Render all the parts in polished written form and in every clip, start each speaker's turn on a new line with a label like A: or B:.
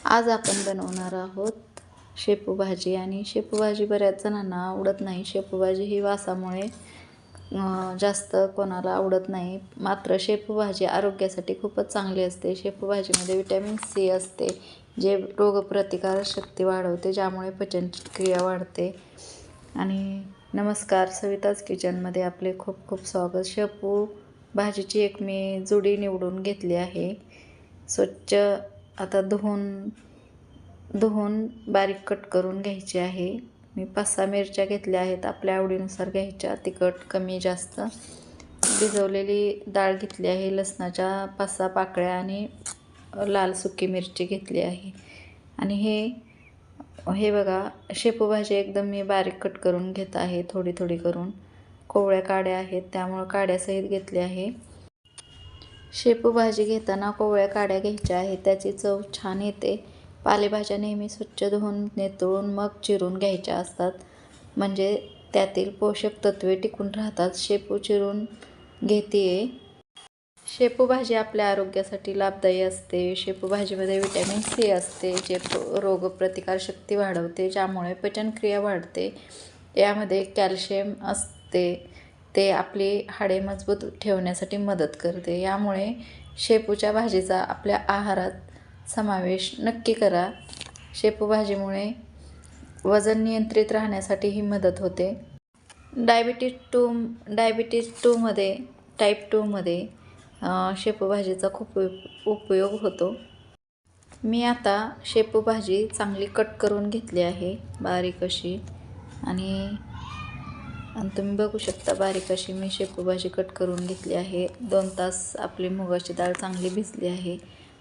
A: आज आपण बनवणार आहोत शेपू भाजी. आणि शेपू भाजी बऱ्याच जणांना आवडत नाही. शेपू भाजी ही वासामुळे जास्त कोणाला आवडत नाही. मात्र शेपू भाजी आरोग्यासाठी खूपच चांगली असते. शेपू भाजीमध्ये विटॅमिन सी असते, जे रोगप्रतिकारक शक्ती वाढवते, ज्यामुळे पचनक्रिया वाढते. आणि नमस्कार, सविताज किचनमध्ये आपले खूप खूप स्वागत. शेपू भाजीची एक मी जुडी निवडून घेतली आहे. स्वच्छ आता धुवून बारीक कट करून घ्यायची आहे. मी 5-6 मिरच्या घेतल्या आहेत, आपल्या आवडीनुसार घ्यायच्या, तिखट कमी जास्त. भिजवलेली डाळ घेतली आहे, लसणाच्या 5-6 पाकळ्या आणि लाल सुकी मिरची घेतली आहे. आणि हे बघा, शेपू भाजी एकदम मी बारीक कट करून घेत आहे, थोडी थोडी करून. कोवळ्या काड्या आहेत, त्यामुळे काड्यासहित घेतली आहे. शेपू भाजी घेताना कोवळ्या काड्या घ्यायच्या आहेत, त्याची चव छान येते. पालेभाज्या नेहमी स्वच्छ धुवून नितळून मग चिरून घ्यायच्या असतात, म्हणजे त्यातील पोषक तत्वे टिकून राहतात. शेपू चिरून घेते. शेपू भाजी आपल्या आरोग्यासाठी लाभदायी असते. शेपू भाजीमध्ये विटॅमिन सी असते, जे रोगप्रतिकार शक्ती वाढवते, ज्यामुळे पचनक्रिया वाढते. यामध्ये कॅल्शियम असते, ते आपली हाडे मजबूत ठेवण्यासाठी मदत करते. यामुळे शेपूच्या भाजीचा आपल्या आहारात समावेश नक्की करा. शेपू भाजीमुळे वजन नियंत्रित राहण्यासाठीही मदत होते. डायबिटीज टाईप 2मध्ये शेपू भाजीचा खूप उपयोग होतो. मी आता शेपू भाजी चांगली कट करून घेतली आहे, बारीक अशी. आणि तुम्ही बघू शकता, बारीक अशी मी शेपू भाजी कट करून घेतली आहे. 2 तास आपली मुगाची डाळ चांगली भिजली आहे.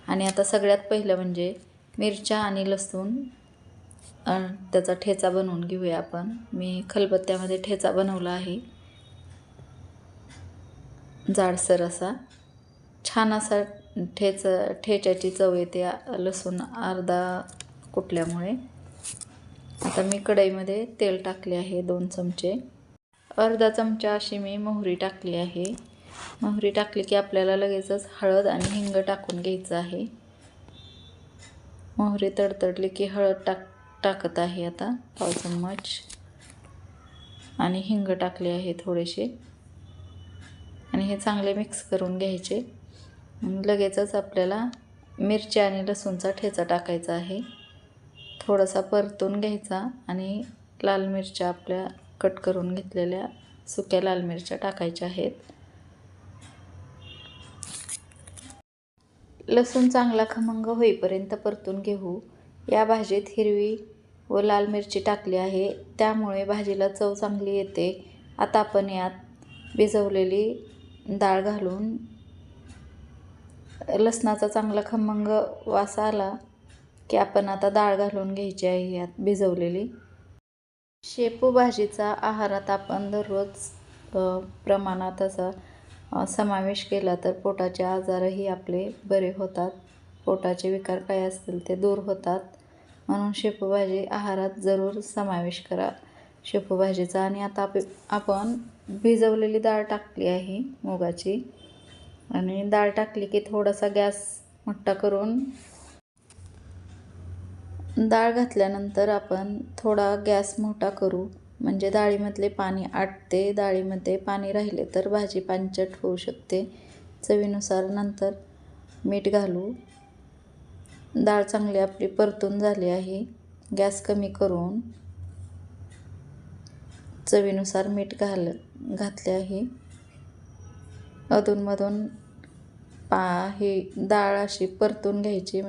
A: आणि आता सगळ्यात पहिलं म्हणजे मिरच्या आणि लसूण त्याचा ठेचा बनवून घेऊया आपण. मी खलबत्त्यामध्ये ठेचा बनवला आहे, जाडसर असा. छान असा ठेच्याची चव येते लसूण अर्धा कुटल्यामुळे. आता मी कढईमध्ये तेल टाकले आहे 2 चमचे. अर्धा चमचा अशी मी मोहरी टाकली आहे. मोहरी टाकली की आपल्याला लगेचच हळद आणि हिंग टाकून घ्यायचं आहे. मोहरी तडतडली की हळद टाकत आहे आता 1/2 चम्मच. आणि हिंग टाकले आहे थोडेसे. आणि हे चांगले मिक्स करून घ्यायचे. लगेचच आपल्याला मिरची आणि लसूणचा ठेचा टाकायचा आहे. थोडासा परतून घ्यायचा आणि लाल मिरच्या, आपल्या कट करून घेतलेल्या सुक्या लाल मिरच्या टाकायच्या आहेत. लसूण चांगला खमंग होईपर्यंत परतून घेऊ. या भाजीत हिरवी व लाल मिरची टाकली आहे, त्यामुळे भाजीला चव चांगली येते. आता आपण यात भिजवलेली डाळ घालून, लसणाचा चांगला खमंग वास आला की आपण आता डाळ घालून घ्यायची आहे यात भिजवलेली. शेपू भाजीचा आहारात आपण दररोज प्रमाणात असा समावेश केला तर पोटाचे आजारही आपले बरे होतात. पोटाचे विकार काय असतील ते दूर होतात. म्हणून शेपू भाजी आहारात जरूर समावेश करा शेपू भाजीचा. आणि आता आपण भिजवलेली डाळ टाकली आहे मुगाची. आणि डाळ टाकली की थोडासा गॅस मोठा करून, डाळ घातल्यानंतर आपण थोडा गॅस मोठा करू, म्हणजे डाळीमधले पाणी आटते. डाळीमध्ये पाणी राहिले तर भाजी पांचट होऊ शकते. चवीनुसार नंतर मीठ घालू. डाळ चांगली आपली परतून झाली आहे. गॅस कमी करून चवीनुसार मीठ घातले आहे. अधूनमधून ही डाळ अशी परतून घ्यायची,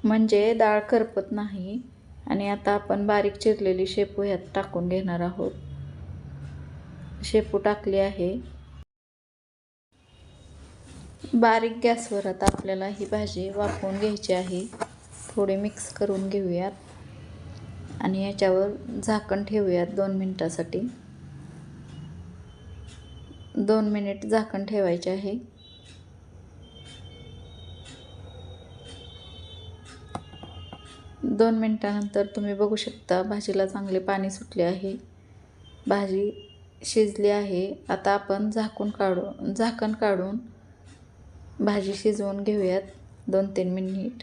A: म्हणजे डाळ करपत नाही. आणि आता आपण बारीक चिरलेली शेपू ह्यात टाकून घेणार आहोत. शेपू टाकली आहे. बारीक गॅसवर आता आपल्याला ही भाजी वाफवून घ्यायची आहे. थोडी मिक्स करून घेऊयात आणि याच्यावर झाकण ठेवूयात 2 मिनिटासाठी. 2 मिनिट झाकण ठेवायचे आहे. 2 मिनिटानंतर तुम्ही बघू शकता, भाजीला चांगले पाणी सुटले आहे. भाजी शिजली आहे. आता आपण झाकण काढून भाजी शिजवून घेऊयात 2-3 मिनिट.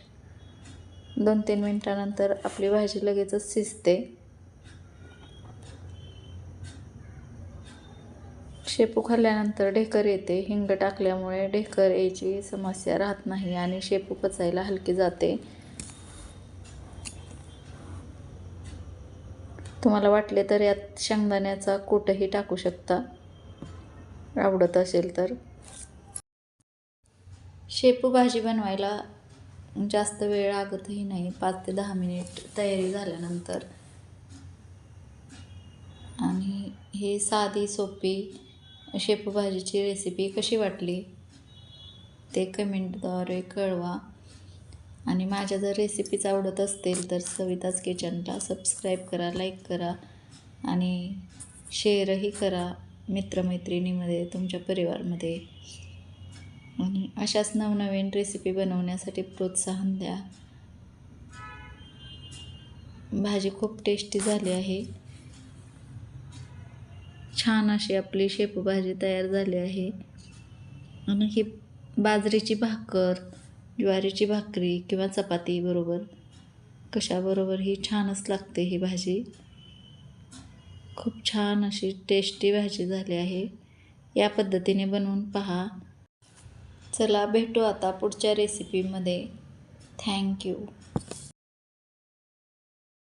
A: 2-3 मिनटानंतर आपली भाजी लगेचच शिजते. शेपू खाल्ल्यानंतर ढेकर येते. हिंग टाकल्यामुळे ढेकर यायची समस्या राहत नाही आणि शेपू पचायला हलकी जाते. तुम्हाला वाटले तर यात शेंगदाण्याचा कूटही टाकू शकता, आवडत असेल तर. शेपू भाजी बनवायला जास्त वेळ लागतही नाही, 5 ते 10 मिनिट तयारी झाल्यानंतर. आणि ही साधी सोपी शेपू भाजीची रेसिपी कशी वाटली ते कमेंटद्वारे कळवा. आणि माझ्या जर रेसिपीज आवडत असतील तर सविताज किचनला सबस्क्राईब करा, लाईक करा आणि शेअरही करा मित्रमैत्रिणीमध्ये, तुमच्या परिवारामध्ये. आणि अशाच नवनवीन रेसिपी बनवण्यासाठी प्रोत्साहन द्या. भाजी खूप टेस्टी झाली आहे. छान अशी आपली शेपू भाजी तयार झाली आहे. आणि ही बाजरीची भाकर, ज्वारीची भाकरी किंवा चपाती बरोबर, कशाबरोबर ही छानच लागते ही भाजी. खूप छान अशी टेस्टी भाजी झाली आहे. या पद्धतीने बनवून पहा. चला भेटू आता पुढच्या रेसिपीमध्ये. थँक्यू.